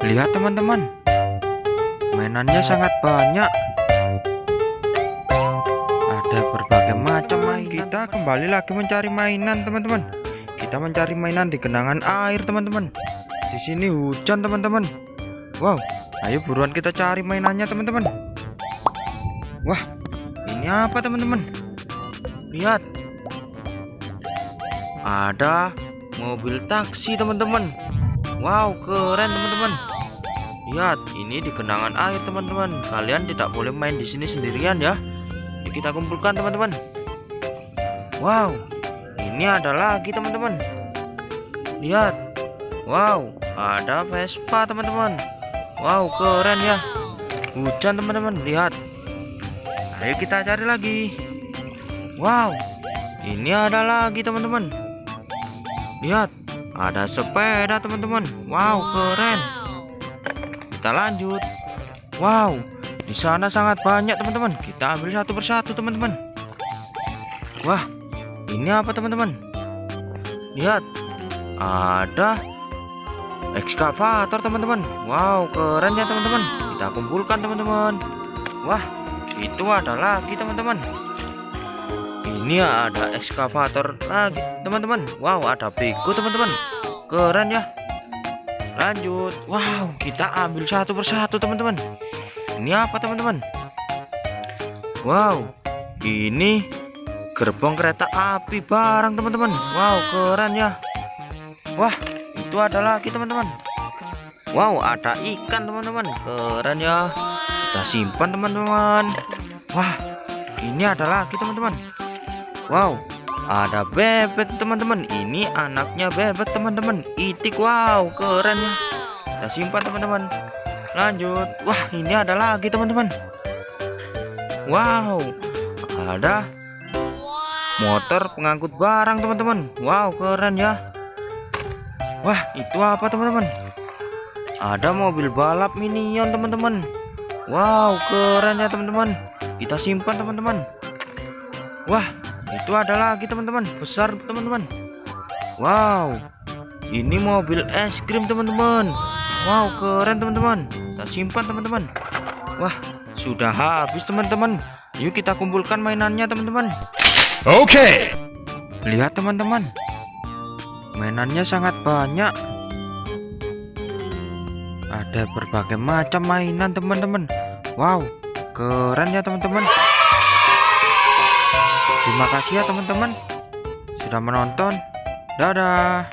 Lihat teman-teman, mainannya sangat banyak. Ada berbagai macam mainan. Kita kembali lagi mencari mainan, teman-teman. Kita mencari mainan di genangan air, teman-teman. Di sini hujan, teman-teman. Wow, ayo buruan kita cari mainannya, teman-teman. Wah, ini apa, teman-teman? Lihat. Ada mobil taksi, teman-teman. Wow, keren, teman-teman. Lihat, ini di genangan air, teman-teman. Kalian tidak boleh main di sini sendirian ya. Yuk kita kumpulkan, teman-teman. Wow, ini ada lagi, teman-teman. Lihat. Wow, ada Vespa, teman-teman. Wow, keren ya. Hujan, teman-teman. Lihat. Ayo kita cari lagi. Wow, ini ada lagi, teman-teman. Lihat, ada sepeda, teman-teman. Wow, keren. Kita lanjut. Wow, di sana sangat banyak, teman-teman. Kita ambil satu persatu, teman-teman. Wah, ini apa, teman-teman? Lihat, ada ekskavator, teman-teman. Wow, keren ya, teman-teman. Kita kumpulkan, teman-teman. Wah, itu ada lagi, teman-teman. Ini ada ekskavator lagi, teman-teman. Wow, ada bego, teman-teman. Keren ya. Lanjut. Wow, kita ambil satu persatu, teman-teman. Ini apa, teman-teman? Wow, ini gerbong kereta api barang, teman-teman. Wow, keren ya. Wah, itu ada lagi, teman-teman. Wow, ada ikan, teman-teman. Keren ya. Kita simpan, teman-teman. Wah, ini ada lagi, teman-teman. Wow, ada bebek, teman-teman. Ini anaknya bebek, teman-teman. Itik. Wow, keren ya. Kita simpan, teman-teman. Lanjut. Wah, ini ada lagi, teman-teman. Wow, ada motor pengangkut barang, teman-teman. Wow, keren ya. Wah, itu apa, teman-teman? Ada mobil balap minion, teman-teman. Wow, keren ya, teman-teman. Kita simpan, teman-teman. Wah, itu ada lagi, teman-teman. Besar, teman-teman. Wow, ini mobil es krim, teman-teman. Wow, keren, teman-teman. Kita simpan, teman-teman. Wah, sudah habis, teman-teman. Yuk kita kumpulkan mainannya, teman-teman. Oke. Lihat, teman-teman, mainannya sangat banyak. Ada berbagai macam mainan, teman-teman. Wow, keren ya, teman-teman. Terima kasih ya, teman-teman, sudah menonton. Dadah.